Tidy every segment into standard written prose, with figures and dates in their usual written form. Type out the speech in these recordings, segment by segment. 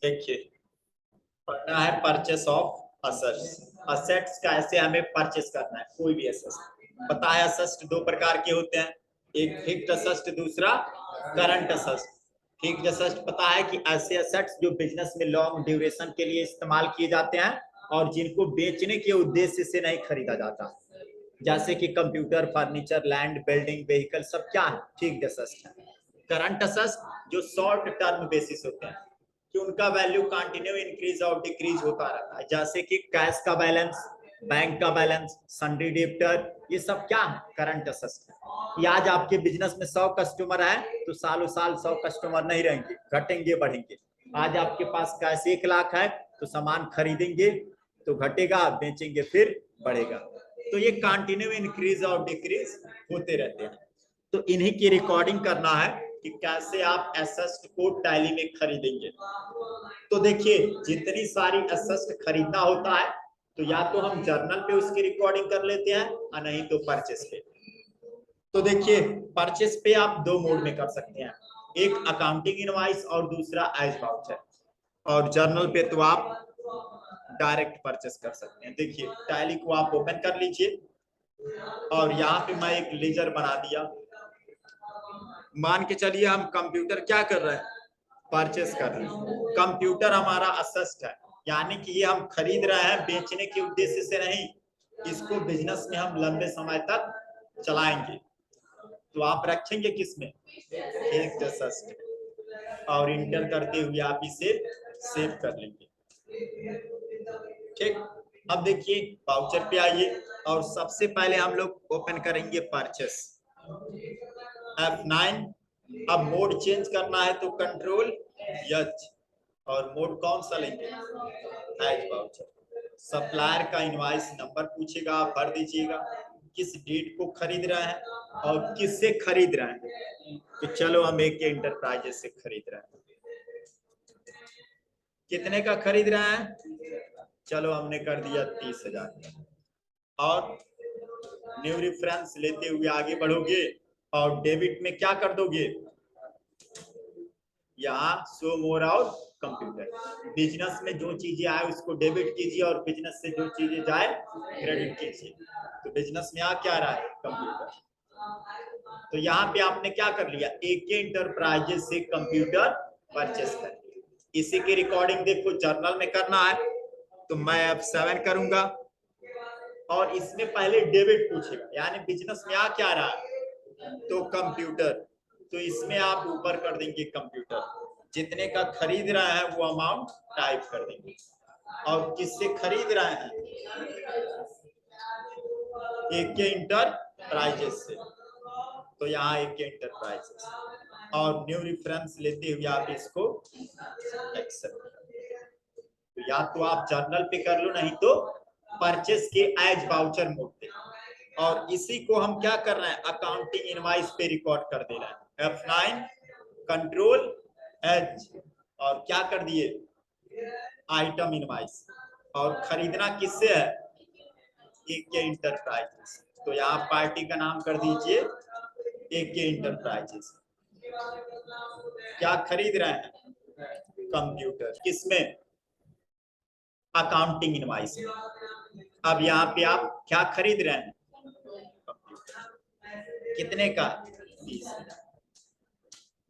देखिए, पढ़ना है परचेस ऑफ असेट्स। असेट्स का ऐसे हमें परचेस करना है, कोई भी एसेट्स। पता है असेट्स दो प्रकार के होते हैं, एक फिक्स्ड असेट्स, दूसरा करंट असेट्स। फिक्स्ड असेट्स पता है कि ऐसे असेट्स जो बिजनेस में लॉन्ग ड्यूरेशन के लिए इस्तेमाल किए जाते हैं और जिनको बेचने के उद्देश्य से नहीं खरीदा जाता, जैसे कि computer, furniture, land, building, vehicle, सब क्या है, फिक्स्ड असेट्स है। करंट असेट्स जो शॉर्ट टर्म बेसिस होते हैं कि उनका वैल्यू कंटिन्यू इंक्रीज और डिक्रीज होता रहता है, जैसे कि कैश का बैलेंस, बैंक का बैलेंस, सन्ड्री डेब्टर, ये सब क्या है, करंट असेट्स है। कि आज आपके बिजनेस में 100 कस्टमर है तो सालों साल 100 कस्टमर नहीं रहेंगे, घटेंगे बढ़ेंगे। आज आपके पास कैश 1 लाख है तो सामान खरीदेंगे तो घटेगा, बेचेंगे फिर बढ़ेगा। तो ये कंटिन्यू इंक्रीज और डिक्रीज होते रहते हैं। तो इन्हीं की रिकॉर्डिंग करना है कि कैसे आप एसेट्स को टैली में खरीदेंगे। तो देखिए, जितनी सारी एसेट्स खरीदना होता है तो या तो हम जर्नल पे उसकी रिकॉर्डिंग कर लेते हैं और नहीं तो परचेस पे। तो देखिए, परचेस पे आप दो मोड में कर सकते हैं, एक अकाउंटिंग इनवॉइस और दूसरा एज वाउचर। और जर्नल पे तो आप डायरेक्ट परचेस कर सकते हैं। देखिए, टैली को आप ओपन कर लीजिए और यहाँ पे मैं एक लेजर बना दिया। मान के चलिए हम कंप्यूटर क्या कर रहे हैं, परचेस कर रहे हैं। कंप्यूटर हमारा असेस्ट है, यानी कि ये हम खरीद रहे हैं बेचने के उद्देश्य से नहीं, इसको बिजनेस में हम लंबे समय तक चलाएंगे। तो आप रखेंगे किसमें, फिक्स्ड असेट, और इंटर करते हुए आप इसे सेव कर लेंगे। ठीक, अब देखिए वाउचर पे आइए और सबसे पहले हम लोग ओपन करेंगे परचेस, F9। अब मोड चेंज करना है तो कंट्रोल एच, और मोड कौन सा लेंगे, एज वाउचर। सप्लायर का इनवॉइस नंबर पूछेगा, आप भर दीजिएगा, किस डेट को खरीद रहे हैं और किससे खरीद रहे हैं। तो चलो हम एक एंटरप्राइजेस से खरीद रहे हैं। कितने का खरीद रहे हैं, चलो हमने कर दिया 30,000। और न्यू रेफरेंस लेते हुए आगे बढ़ोगे और डेबिट में क्या कर दोगे, यहाँ शो मोर और कंप्यूटर। बिजनेस में जो चीजें आए उसको डेबिट कीजिए और बिजनेस से जो चीजें जाए क्रेडिट कीजिए। तो बिजनेस में आ क्या रहा है, कंप्यूटर। तो यहाँ पे आपने क्या कर लिया, AK एंटरप्राइजेस से कंप्यूटर परचेस कर लिया। इसी की रिकॉर्डिंग देखो जर्नल में करना है तो मैं F7 करूंगा और इसमें पहले डेबिट पूछेगा, यानी बिजनेस में आ क्या रहा है, तो कंप्यूटर। तो इसमें आप ऊपर कर देंगे कंप्यूटर, जितने का खरीद रहे हैं वो अमाउंट टाइप कर देंगे। और किससे खरीद रहे हैं, AK एंटरप्राइजेस से, तो यहाँ AK एंटरप्राइजेस। और न्यू रेफरेंस लेते हुए आप इसको एक्सेप्ट कर। तो या तो आप जर्नल पे कर लो, नहीं तो परचेस के एज वाउचर मोड पे। और इसी को हम क्या कर रहे हैं, अकाउंटिंग इनवॉइस पे रिकॉर्ड कर दे रहे हैं, F9 कंट्रोल एच, और क्या कर दिए, आइटम इनवॉइस। और खरीदना किससे है, AK एंटरप्राइजेस। तो यहाँ पार्टी का नाम कर दीजिए AK एंटरप्राइजेस। क्या खरीद रहे हैं, कंप्यूटर, किसमें, अकाउंटिंग इनवॉइस में। अब यहाँ पे आप क्या खरीद रहे हैं, कितने का, 20,000।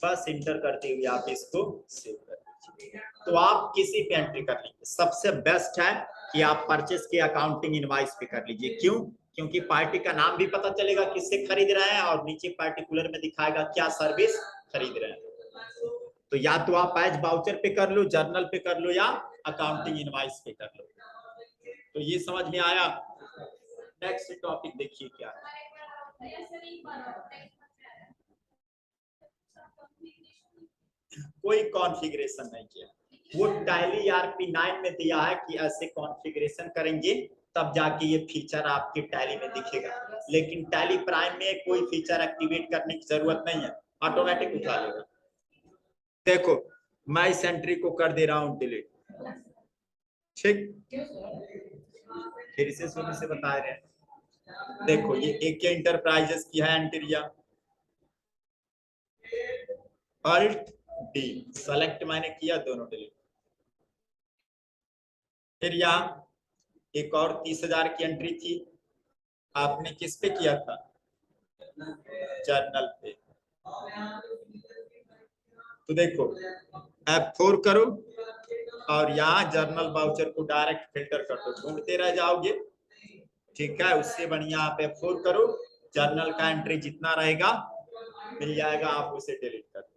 बस इंटर करते हुए आप इसको सेव कर दीजिए। तो आप किसी पे एंट्री कर लीजिए, सबसे बेस्ट है कि आप परचेस के अकाउंटिंग इनवॉइस पे कर लीजिए। क्यों, क्योंकि पार्टी का नाम भी पता चलेगा किससे खरीद रहे हैं और नीचे पार्टिकुलर में दिखाएगा क्या सर्विस खरीद रहे हैं। तो या तो आप एज वाउचर पे कर लो, जर्नल पे कर लो, या अकाउंटिंग इनवॉइस पे कर लो। तो ये समझ में आया। नेक्स्ट टॉपिक देखिए क्या है, कोई कॉन्फ़िगरेशन नहीं किया। वो टैली ERP9 में दिया है कि ऐसे कॉन्फ़िगरेशन करेंगे तब जाके ये फीचर आपके टैली में दिखेगा, लेकिन टैली प्राइम में कोई फीचर एक्टिवेट करने की जरूरत नहीं है, ऑटोमेटिक उठा लेगा। देखो मैं इस एंट्री को कर दे रहा हूं डिलीट, ठीक, फिर से शुरू से बता रहे हैं। देखो ये AK एंटरप्राइजेस की है एंट्रिया, Alt D सेलेक्ट मैंने किया, दोनों डिलीट। फिर यहाँ एक और 30,000 की एंट्री थी, आपने किस पे किया था? जर्नल पे। तो देखो F4 करो और यहाँ जर्नल वाउचर को डायरेक्ट फिल्टर कर दो, ढूंढते रह जाओगे। ठीक है, उससे बढ़िया आप F4 करो, जर्नल का एंट्री जितना रहेगा मिल जाएगा, आप उसे डिलीट कर दो।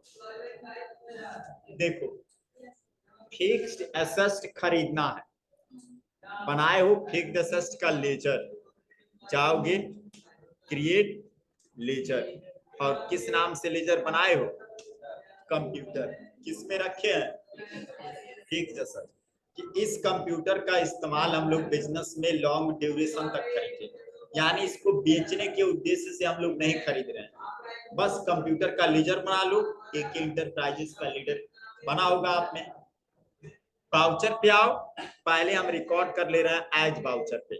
देखो फिक्स्ड एसेट खरीदना है, बनाए हो फिक्स्ड एसेट का लेजर, जाओगे क्रिएट लेजर, और किस नाम से लेजर बनाए हो? कंप्यूटर। किस में रखे हैं? Fixed asset. कि इस कंप्यूटर का इस्तेमाल हम लोग बिजनेस में लॉन्ग ड्यूरेशन तक करेंगे, यानी इसको बेचने के उद्देश्य से हम लोग नहीं खरीद रहे हैं। बस कंप्यूटर का लेजर बना लो, एक इंटरप्राइजेस का लीडर बना होगा आपने। वाउचर पे आओ, पहले हम रिकॉर्ड कर ले रहे हैं एज वाउचर पे,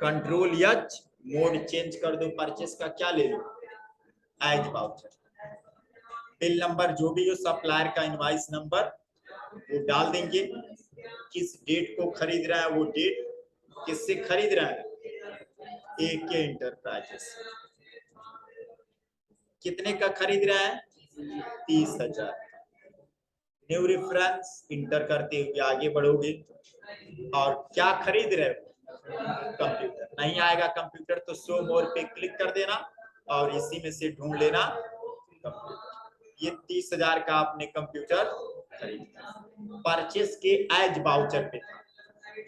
कंट्रोल एच, मोड चेंज कर दो, परचेस का क्या ले लो? As voucher. बिल नंबर जो भी हो, सप्लायर का इनवॉइस नंबर वो डाल देंगे, किस डेट को खरीद रहा है वो डेट, किससे खरीद रहा है? AK enterprises. कितने का खरीद रहा है? 30,000। न्यू रेफरेंस इंटर करते हुए आगे बढ़ोगे, और क्या खरीद रहे हो? कंप्यूटर। नहीं आएगा कंप्यूटर तो शो मोर पे क्लिक कर देना और इसी में से ढूंढ लेना कंप्यूटर। ये 30,000 का आपने कंप्यूटर खरीदा, परचेस के एज वाउचर पे था।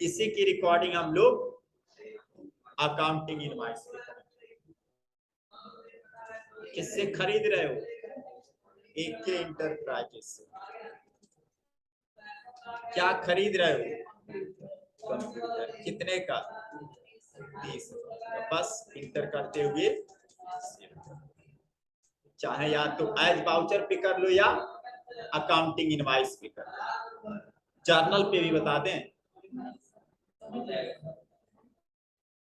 इसी की रिकॉर्डिंग हम लोग अकाउंटिंग इनवॉइस पे करेंगे। किससे खरीद रहे हो? AK इंटरप्राइजेस से। क्या खरीद रहे हो? कंप्यूटर। कितने का? 30। बस इंटर करते हुए, चाहे या तो एज वाउचर पे कर लो या अकाउंटिंग इनवॉइस पे कर लो। जर्नल पे भी बता दें,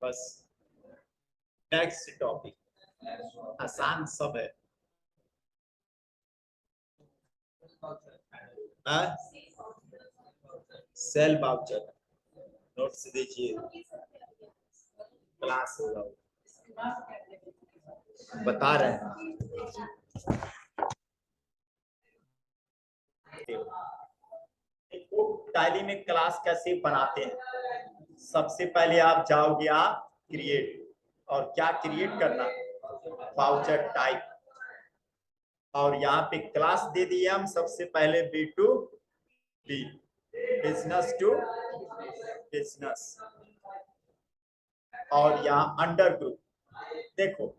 बस नेक्स्ट टॉपिक, आसान सब है। सेल वाउचर नोट्स दीजिए, क्लास होगा, बता रहे हैं। टैली में क्लास कैसे बनाते हैं? सबसे पहले आप जाओगे आप क्रिएट, और क्या क्रिएट करना? वाउचर टाइप, और यहाँ पे क्लास दे दिए हम सबसे पहले B2B, बिजनेस टू बिजनेस, और यहाँ अंडर ग्रुप। देखो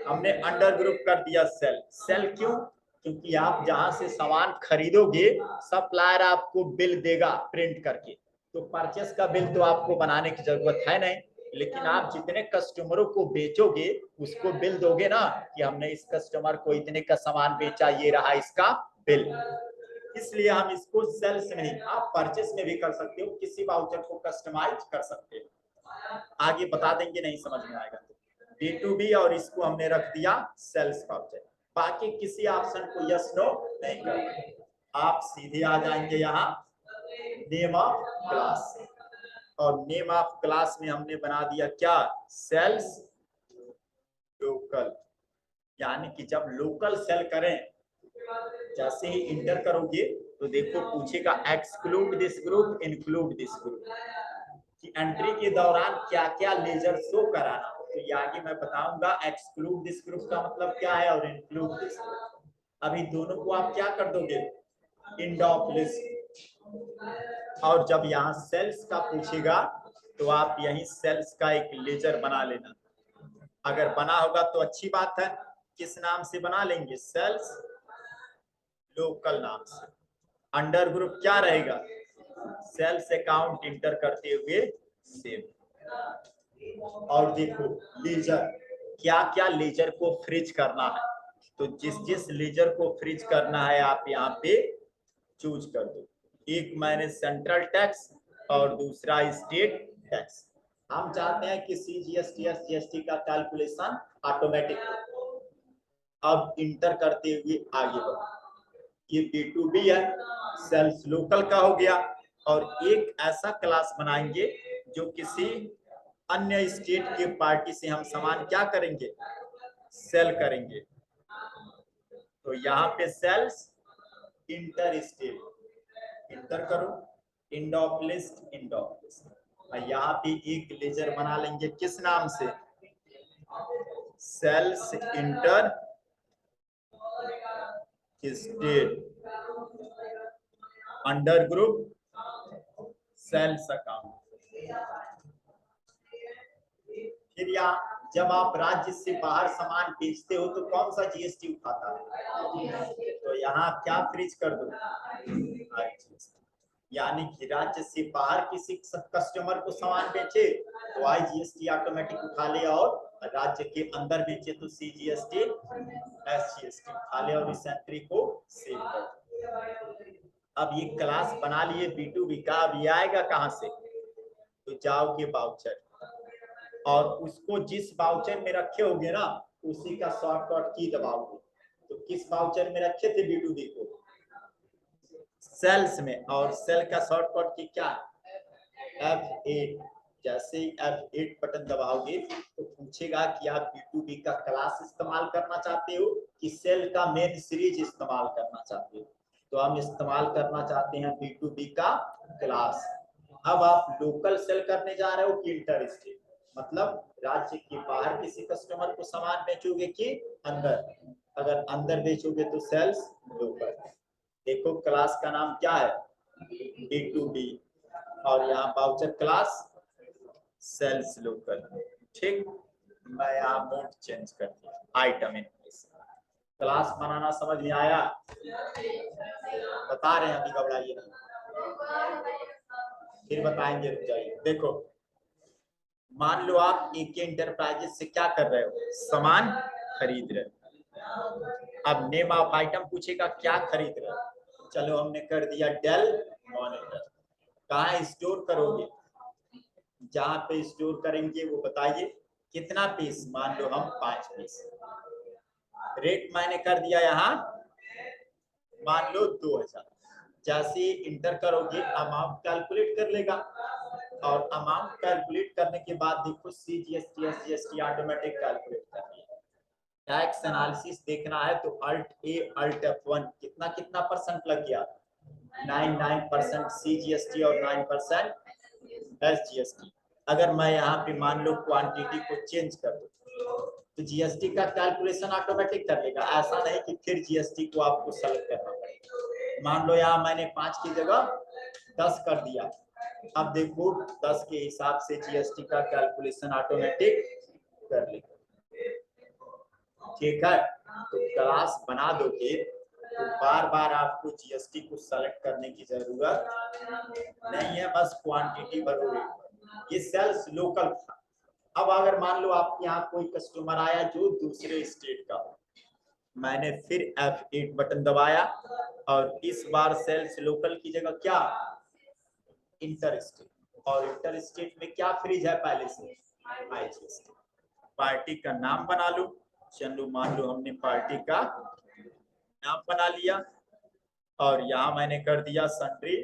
हमने अंडर ग्रुप कर दिया सेल। सेल क्यों? क्योंकि आप जहां से सामान खरीदोगे सप्लायर आपको बिल देगा प्रिंट करके, तो परचेस का बिल तो आपको बनाने की जरूरत है नहीं, लेकिन आप जितने कस्टमरों को बेचोगे उसको बिल दोगे ना, कि हमने इस कस्टमर को इतने का सामान बेचा, ये रहा इसका बिल। इसलिए हम इसको सेल्स में नहीं, आप परचेस में भी कर सकते हो, किसी वाउचर को कस्टमाइज कर सकते हो, आगे बता देंगे, नहीं समझ में आएगा तो। B2B और इसको हमने रख दिया सेल्स वाउचर। बाकी किसी ऑप्शन को यस नो नहीं करना, आप सीधे आ जाएंगे यहाँ नेम ऑफ क्लास, और नेम ऑफ क्लास में हमने बना दिया क्या? Sales local. यानी कि जब लोकल सेल करें, जैसे ही इंटर करोगे तो देखो पूछेगा exclude this group, include this group, कि एंट्री के दौरान क्या क्या लेजर शो कराना। तो ये आगे मैं बताऊंगा एक्सक्लूड दिस ग्रुप का मतलब क्या है और इंक्लूड दिस ग्रुप। अभी दोनों को आप क्या कर दोगे? End of list. और जब यहाँ सेल्स का पूछेगा तो आप यही सेल्स का एक लेजर बना लेना, अगर बना होगा तो अच्छी बात है। किस नाम से बना लेंगे? सेल्स लोकल नाम से। अंडर ग्रुप क्या रहेगा? सेल्स अकाउंट इंटर करते हुए सेव। और देखो लेजर, क्या क्या लेजर को फ्रीज करना है, तो जिस जिस लेजर को फ्रीज करना है आप यहाँ पे चूज कर दो। एक मैंने सेंट्रल टैक्स और दूसरा स्टेट टैक्स। हम चाहते हैं कि CGST या GST का कैलकुलेशन ऑटोमेटिक हो। अब इंटर करते हुए आगे बढ़ो। ये B2B है, सेल्स लोकल का हो गया, और एक ऐसा क्लास बनाएंगे जो किसी अन्य स्टेट के पार्टी से हम सामान क्या करेंगे, सेल करेंगे। तो यहाँ पे सेल्स इंटर स्टेट, इंटर करो, इंडोप्लिस्ट इंडोप्लिस्ट। यहाँ पे एक लेजर बना लेंगे किस नाम से, sales interstate under group sales account. फिर यहाँ जब आप राज्य से बाहर सामान बेचते हो तो कौन सा जीएसटी उठाता है, तो यहाँ क्या फ्रीज कर दो, यानी कि राज्य से बाहर किसी कस्टमर को सामान बेचे तो आई जीएसटी ऑटोमेटिक उठा ले, और राज्य के अंदर बेचे तो सी जीएसटी एस जीएसटी उठा ले और इस एंट्री को सेव कर। अब ये क्लास बना लिए B2B का, अब ये आएगा कहां से, तो जाओगे बाउचर और उसको जिस बाउचर में रखे होगे ना उसी का शॉर्टकट की दबाओगे। तो किस बाउचर में रखे थे B2B को, सेल्स में, और सेल का शॉर्टकट की क्या है F8। जैसे ही F8 बटन दबाओगे तो पूछेगा कि आप B2B का क्लास इस्तेमाल करना चाहते हो कि सेल का मेन सीरीज इस्तेमाल करना चाहते हो। तो हम इस्तेमाल करना चाहते हैं B2B का क्लास। अब आप लोकल सेल करने जा रहे हो कि इंटर स्टेट, मतलब राज्य के बाहर किसी कस्टमर को सामान बेचोगे कि अंदर, अगर अंदर बेचोगे तो सेल्स लोकल। देखो क्लास का नाम क्या है, B2B, और यहाँ बाउचर क्लास सेल्स लोकल। ठीक, मैं यहाँ मोड चेंज कर दिया, आइटम इन क्लास बनाना समझ में आया, बता रहे हैं अभी, घबराइए नहीं, फिर बताएंगे, रुक जाइए। देखो मान लो आप AK एंटरप्राइजेस से क्या कर रहे हो, सामान खरीद रहे हो। अब नेम ऑफ आइटम पूछेगा क्या खरीद रहे हो, चलो हमने कर दिया डेल मॉनिटर। कहाँ स्टोर करोगे, जहां पे स्टोर करेंगे वो बताइए, कितना पीस, मान लो हम 5 पीस। रेट मैंने कर दिया यहाँ मान लो 2000। जैसे इंटर करोगे अमाउंट कैलकुलेट कर लेगा, और अमाउंट कैलकुलेट करने के बाद देखो CGST SGST ऑटोमेटिक कैलकुलेट कर लिया। टैक्स एनालिसिस देखना है तो Alt A Alt F1, कितना कितना परसेंट लग गया, 9% CGST और 9% SGST। अगर मैं यहाँ पे मान लो क्वांटिटी को चेंज कर दूं तो जीएसटी का कैलकुलेशन ऑटोमेटिक कर लेगा, ऐसा नहीं कि फिर जीएसटी को आपको सेलेक्ट करना पड़ेगा। मान लो यहाँ मैंने 5 की जगह 10 कर दिया, अब देखो 10 के हिसाब से जीएसटी का कैलकुलेशन ऑटोमेटिक कर लेगा। ठीक है, तो क्लास बना दोगे तो बार बार आपको जीएसटी को सेलेक्ट करने की जरूरत नहीं है, बस क्वांटिटी भरोगे। ये सेल्स लोकल था। अब अगर मान लो आपके यहाँ कोई कस्टमर आया जो दूसरे स्टेट का हो, मैंने फिर F8 बटन दबाया और इस बार सेल्स लोकल की जगह क्या इंटर स्टेट, और इंटर स्टेट में क्या फ्रीज है पहले से IGST। पार्टी का नाम बना लो, चलो मान लो हमने पार्टी का नाम बना लिया और यहाँ मैंने कर दिया सन्ड्री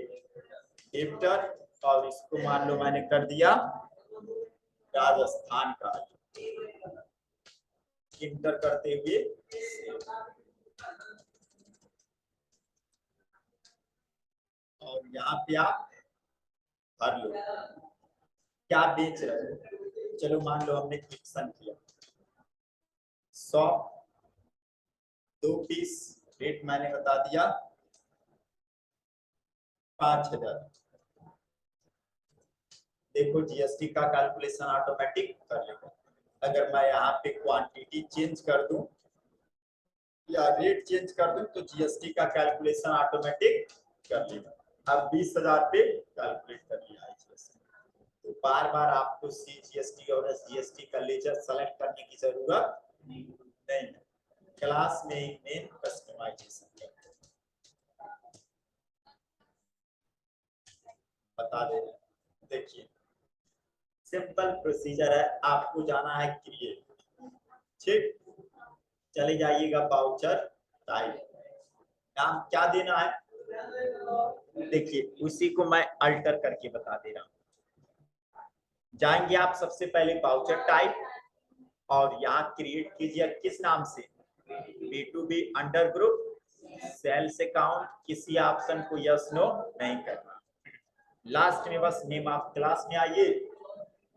गिफ्टर, और इसको मान लो मैंने कर दिया राजस्थान का। इंटर करते हुए और यहाँ पे आप भर लो क्या बेच रहे हो। चलो मान लो हमने फिक्सन किया 100 2 पीस, रेट मैंने बता दिया 5000। देखो जीएसटी का कैलकुलेशन ऑटोमेटिक कर लेगा। अगर मैं यहाँ पे क्वांटिटी चेंज कर दूं या रेट चेंज कर दूं तो जीएसटी का कैलकुलेशन ऑटोमेटिक कर लेगा। अब 20,000 पे कैलकुलेट कर लिया IGST। तो बार बार आपको CGST और SGST का लेजर सेलेक्ट करने की जरूरत नहीं है, क्लास में एक मेन कस्टमाइजेशन बता दे रहे हैं। देखिए सिंपल प्रोसीजर है, आपको जाना है क्रिएट, ठीक, चले जाइएगा बाउचर टाइप, नाम क्या देना है, देखिए उसी को मैं अल्टर करके बता दे रहा हूं। जाएंगे आप सबसे पहले वाउचर टाइप और यहाँ क्रिएट कीजिए किस नाम से, B2B under group sales account, किसी ऑप्शन को यस नो नहीं करना। लास्ट में बस नेम ऑफ क्लास में आइए,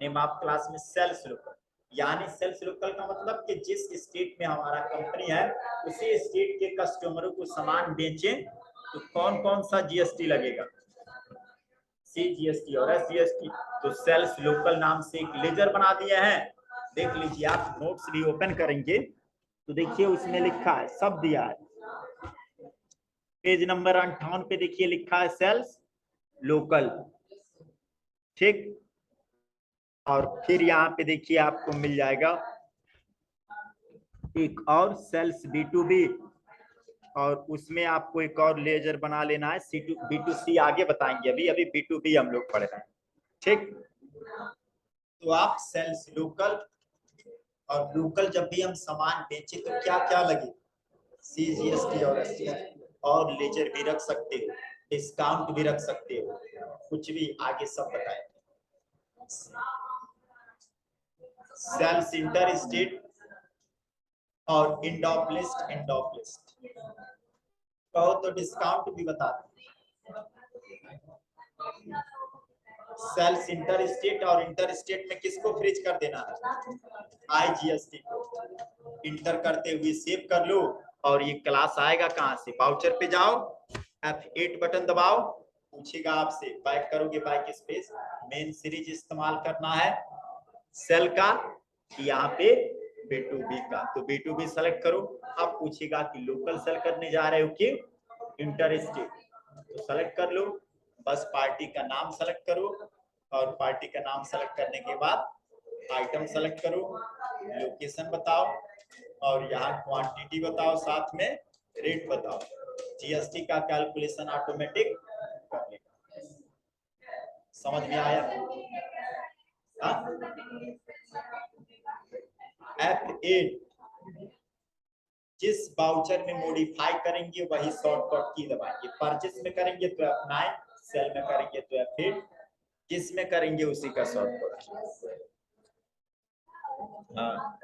नेम ऑफ क्लास में सेल्स लोकल, यानी सेल्स लोकल का मतलब कि जिस स्टेट में हमारा कंपनी है उसी स्टेट के कस्टमरों को सामान बेचें तो कौन कौन सा जीएसटी लगेगा, CGST और SGST। तो सेल्स लोकल नाम से एक लेजर बना दिए हैं, देख लीजिए आप नोट्स भी ओपन करेंगे तो देखिए उसमें लिखा है, सब दिया है। पेज नंबर 58 पे देखिए लिखा है सेल्स लोकल, ठीक। और फिर यहाँ पे देखिए आपको मिल जाएगा एक और सेल्स B2B, और उसमें आपको एक और लेजर बना लेना है B2C, आगे बताएंगे, अभी अभी B2B हम लोग पढ़ रहे हैं, ठीक। तो आप सेल्स लोकल और लोकल जब भी हम सामान बेचे तो क्या क्या लगे, CGST और SGST, और लेजर भी रख सकते हो, डिस्काउंट भी रख सकते हो, कुछ भी आगे सब बताएंगे। सेल्स इंटर स्टेट और इंड ऑफ लिस्ट कहो तो डिस्काउंट भी बता दो। सेल्स इंटर स्टेट और इंटर स्टेट में किसको फ्रीज कर देना है, IGST को। इंटर करते हुए सेव कर लो और ये क्लास आएगा कहां से, वाउचर पे जाओ, F8 बटन दबाओ, पूछेगा आपसे बैक करोगे बैक स्पेस, मेन सीरीज इस्तेमाल करना है सेल का, यहाँ पे B2B का, तो B2B सेलेक्ट करो। अब पूछेगा कि लोकल सेल करने जा रहे हो कि इंटर स्टेट, तो सेलेक्ट कर लो, बस पार्टी का नाम सेलेक्ट करो और पार्टी का नाम सेलेक्ट करने के बाद आइटम सेलेक्ट करो, लोकेशन बताओ और यहाँ क्वांटिटी बताओ, साथ में रेट बताओ, GST का कैलकुलेशन ऑटोमेटिक कर लेगा। समझ में आया? F8 जिस बाउचर में मॉडिफाई करेंगे वही शॉर्टकट की दबाएंगे, परचेस में करेंगे तो F9, सेल में करेंगे तो F8, जिस में करेंगे उसी का शॉर्टकट। हाँ